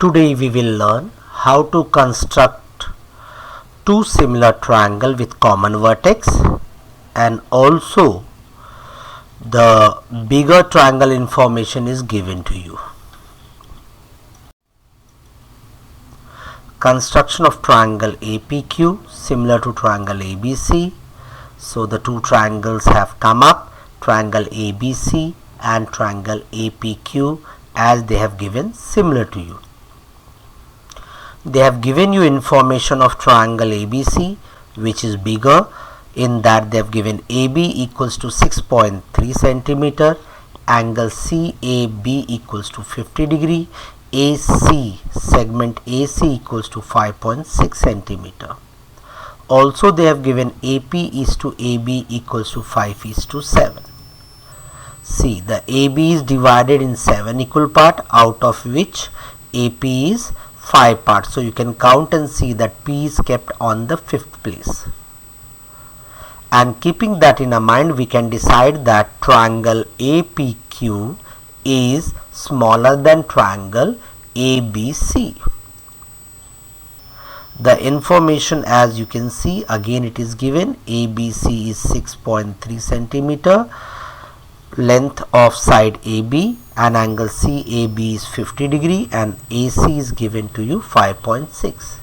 Today we will learn how to construct two similar triangles with common vertex, and also the bigger triangle information is given to you. Construction of triangle APQ similar to triangle ABC. So the two triangles have come up, triangle ABC and triangle APQ, as they have given similar to you. They have given you information of triangle ABC, which is bigger, in that they have given AB equals to 6.3 centimeter, angle CAB equals to 50 degree, AC segment AC equals to 5.6 centimeter. Also they have given AP is to AB equals to 5:7. See, the AB is divided in 7 equal parts, out of which AP is 5 parts. So you can count and see that P is kept on the 5th place. And keeping that in mind, we can decide that triangle APQ is smaller than triangle ABC. The information, as you can see, again it is given. ABC is 6.3 centimeter, length of side AB, and angle CAB is 50 degree, and AC is given to you 5.6.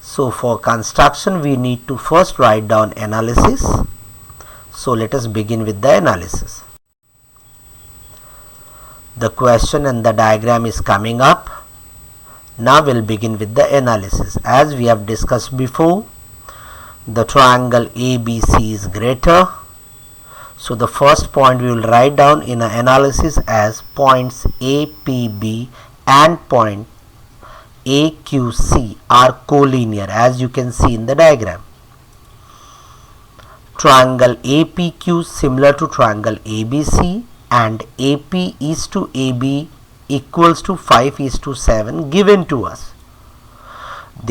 So for construction we need to first write down analysis. So let us begin with the analysis. The question and the diagram is coming up. Now we'll begin with the analysis. As we have discussed before, the triangle ABC is greater. So the first point we will write down in an analysis as points APB and point AQC are collinear, as you can see in the diagram. Triangle APQ similar to triangle ABC, and AP is to AB equals to 5:7 given to us.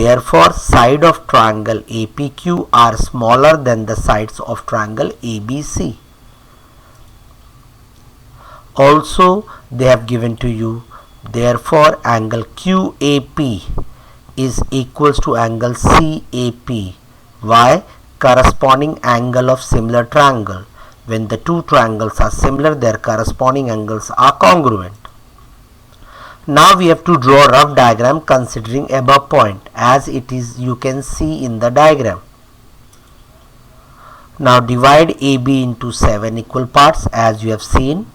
Therefore, side of triangle APQ are smaller than the sides of triangle ABC. Also, they have given to you, therefore angle QAP is equals to angle CAP. Why? Corresponding angle of similar triangle. When the two triangles are similar, their corresponding angles are congruent. Now we have to draw a rough diagram considering above point, as it is you can see in the diagram. Now divide AB into 7 equal parts, as you have seen.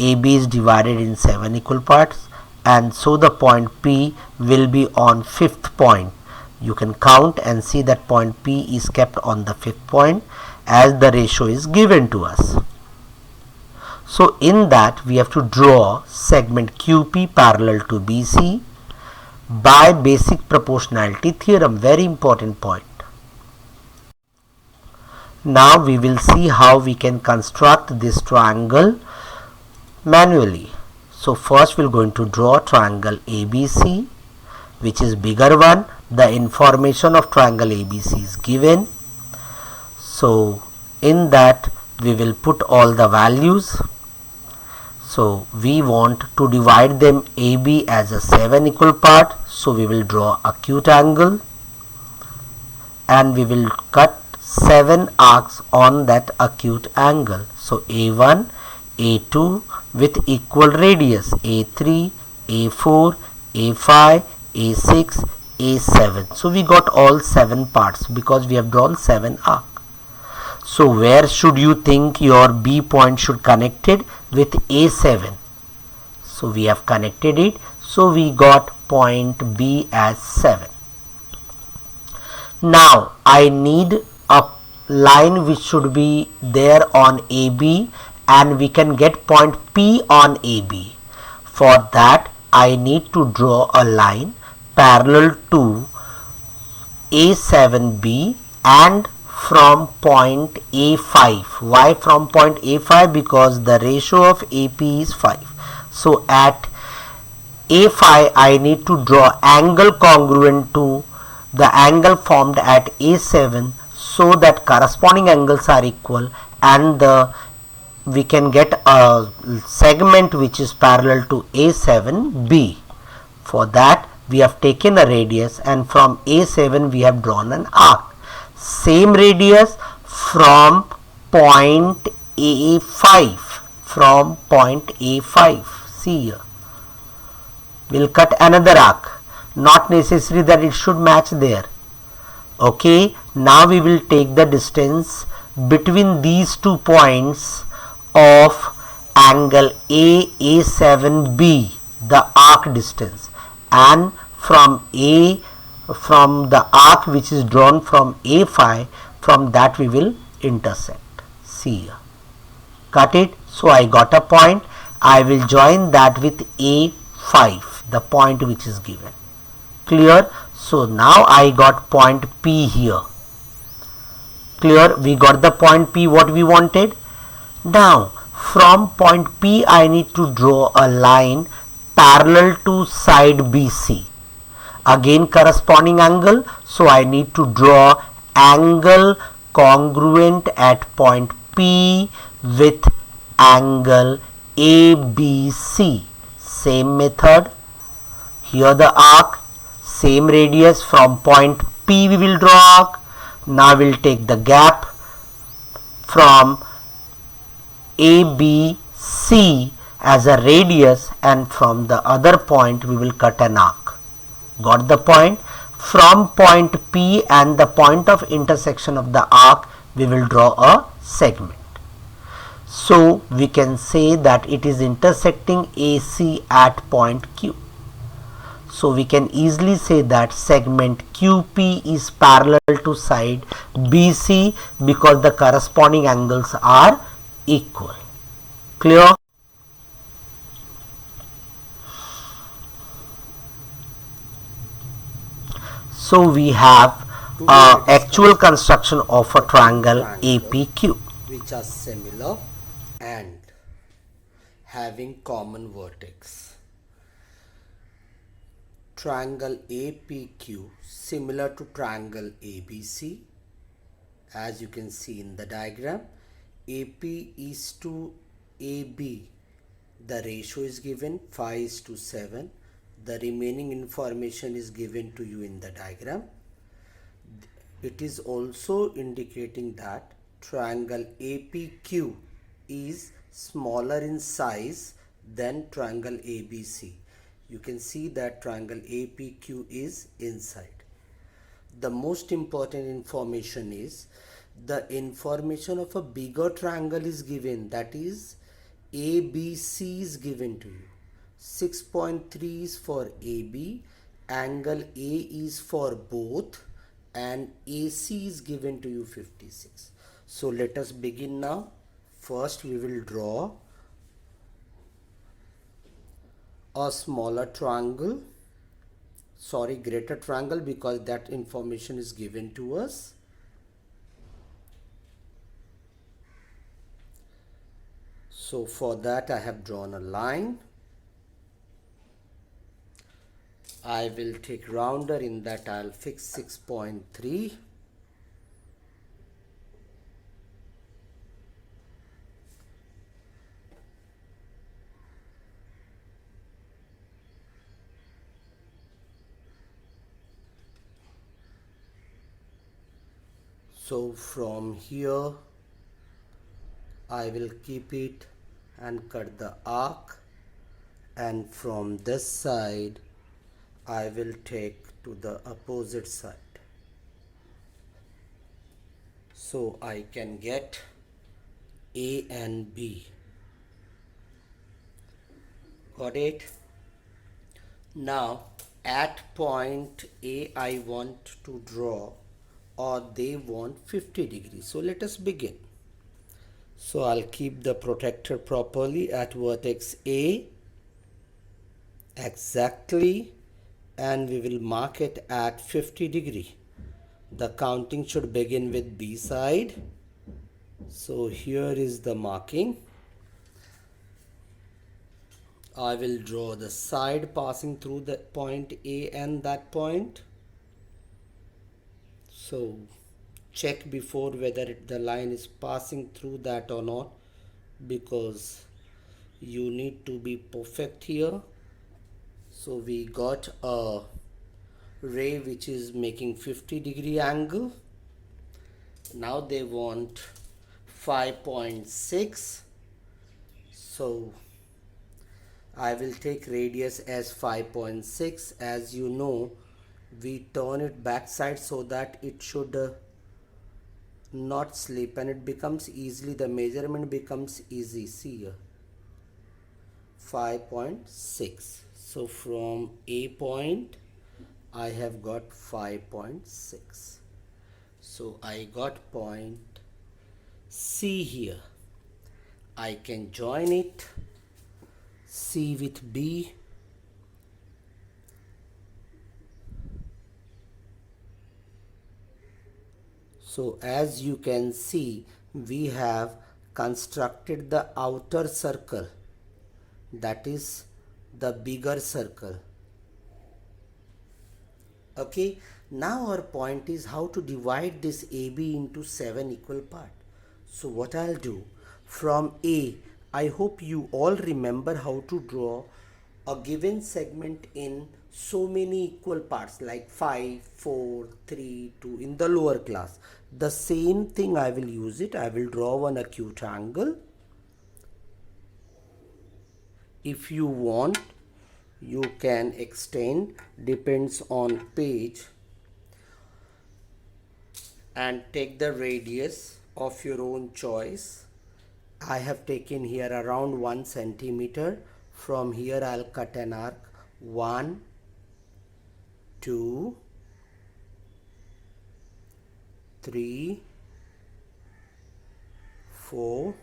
AB is divided in 7 equal parts, and so the point P will be on 5th point. You can count and see that point P is kept on the 5th point, as the ratio is given to us. So in that we have to draw segment QP parallel to BC by basic proportionality theorem. Very important point. Now we will see how we can construct this triangle manually. So first we are going to draw triangle ABC, which is bigger one. The information of triangle ABC is given. So in that we will put all the values. So we want to divide them AB as a 7 equal part. So we will draw acute angle, and we will cut 7 arcs on that acute angle. So A1, A2 with equal radius, A3, A4, A5, A6, A7. So we got all 7 parts because we have drawn 7 arcs. So where should you think your B point should connect it? With A7. So we have connected it. So we got point B as 7. Now I need a line which should be there on AB, and we can get point P on AB. For that I need to draw a line parallel to A7B and from point A5. Why from point A5? Because the ratio of AP is 5. So at A5 I need to draw angle congruent to the angle formed at A7, so that corresponding angles are equal, and we can get a segment which is parallel to A7B. For that we have taken a radius, and from A7 we have drawn an arc. Same radius from point A5. From point A5. See here. We'll cut another arc. Not necessary that it should match there. Okay. Now we will take the distance between these 2 points of angle A7B, the arc distance, and from the arc which is drawn from A5, from that we will intersect. See here. Cut it. So I got a point. I will join that with A5, the point which is given. Clear? So now I got point P here. Clear? We got the point P what we wanted. Now from point P I need to draw a line parallel to side BC. Again corresponding angle. So I need to draw angle congruent at point P with angle ABC. Same method. Here the arc. Same radius. From point P we will draw arc. Now we'll take the gap from ABC as a radius, and from the other point we will cut an arc. Got the point? From point P and the point of intersection of the arc we will draw a segment. So we can say that it is intersecting AC at point Q. So we can easily say that segment QP is parallel to side BC because the corresponding angles are equal. Clear? So we have actual construction of a triangle APQ, which are similar and having common vertex. Triangle APQ similar to triangle ABC, as you can see in the diagram. AP is to AB, the ratio is given 5:7. The remaining information is given to you in the diagram. It is also indicating that triangle APQ is smaller in size than triangle ABC. You can see that triangle APQ is inside. The most important information is the information of a bigger triangle is given, that is ABC is given to you. 6.3 is for AB, angle A is for both, and AC is given to you 56. So let us begin now. First we will draw a smaller triangle, greater triangle, because that information is given to us. So for that I have drawn a line. I will take rounder, in that I'll fix 6.3. So from here I will keep it and cut the arc, and from this side I will take to the opposite side. So I can get A and B. Got it? Now at point A I want to draw, or they want 50 degrees. So let us begin. So I'll keep the protractor properly at vertex A exactly, and we will mark it at 50 degree. The counting should begin with B side. So here is the marking. I will draw the side passing through the point A and that point. So check before whether the line is passing through that or not, because you need to be perfect here. So we got a ray which is making 50-degree angle. Now they want 5.6. So I will take radius as 5.6. As you know, we turn it backside so that it should not slip, and it becomes easily, the measurement becomes easy. See here, 5.6. So from A point I have got 5.6. So I got point C here. I can join it, C with B. So as you can see, we have constructed the outer circle, that is the bigger circle. Okay, now our point is how to divide this AB into 7 equal parts. So what I'll do, from A, I hope you all remember how to draw a given segment in so many equal parts like 5, 4, 3, 2 in the lower class. The same thing I will use it. I will draw one acute angle. If you want, you can extend, depends on page, and take the radius of your own choice. I have taken here around 1 centimeter. From here I'll cut an arc. 1, 2, 3, 4,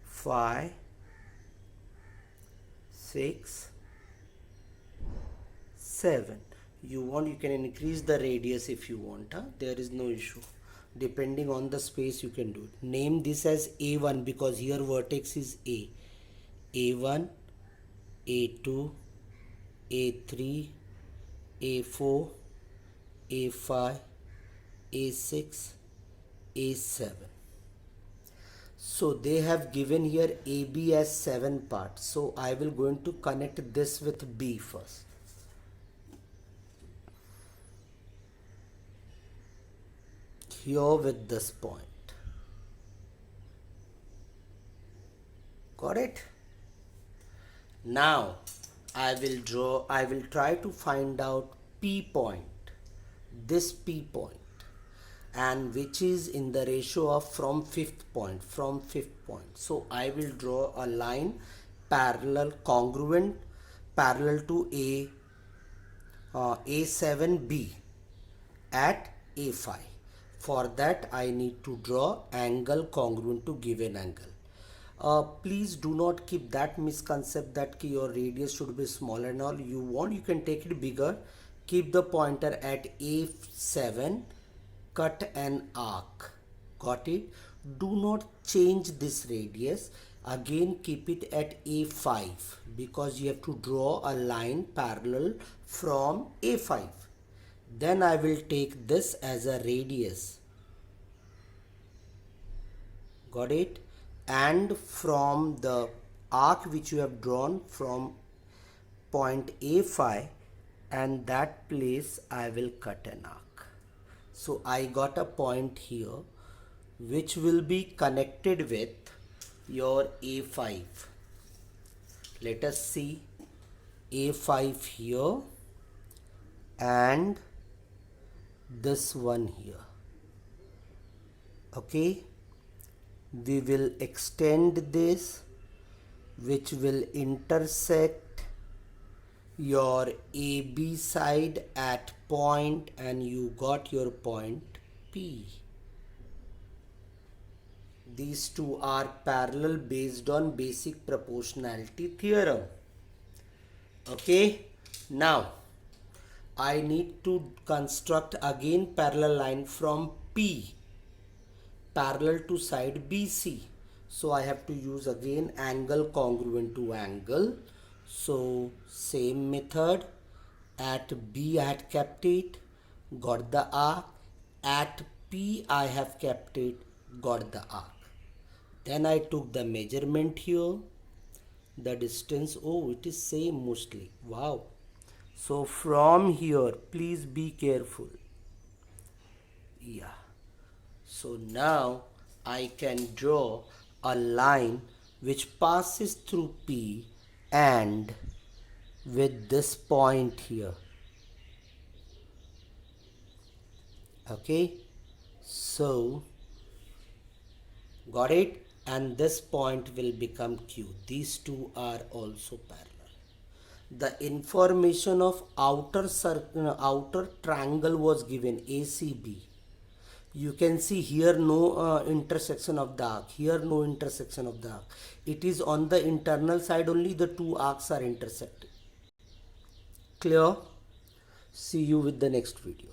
5, 6, 7. You want, you can increase the radius if you want. There is no issue. Depending on the space you can do it. Name this as A1 because here vertex is A. A1, A2, A3, A4, A5, A6, A7. So they have given here AB as 7 parts. So I will going to connect this with B first. Here with this point. Got it? Now I will try to find out P point, this P point, and which is in the ratio of from fifth point. So I will draw a line parallel, congruent, parallel to A7B at A5. For that I need to draw angle congruent to given angle. Please do not keep that misconception that your radius should be smaller and all. You want, you can take it bigger. Keep the pointer at A7, cut an arc. Got it? Do not change this radius. Again keep it at A5 because you have to draw a line parallel from A5. Then I will take this as a radius. Got it? And from the arc which you have drawn from point A5, and that place I will cut an arc. So I got a point here which will be connected with your A5. Let us see A5 here and this one here. Okay, we will extend this, which will intersect your AB side at point, and you got your point P. These two are parallel based on basic proportionality theorem. Okay, now I need to construct again parallel line from P parallel to side BC. So I have to use again angle congruent to angle. So same method. At B I had kept it, got the arc. At P I have kept it, got the arc. Then I took the measurement here. the distance, oh, it is same mostly. Wow. So from here, please be careful. Yeah. So now I can draw a line which passes through P and with this point here. Okay. So got it? And this point will become Q. These two are also parallel. The information of outer circle, outer triangle was given ACB. You can see here no intersection of the arc, here no intersection of the arc. It is on the internal side only the two arcs are intersecting. Clear? See you with the next video.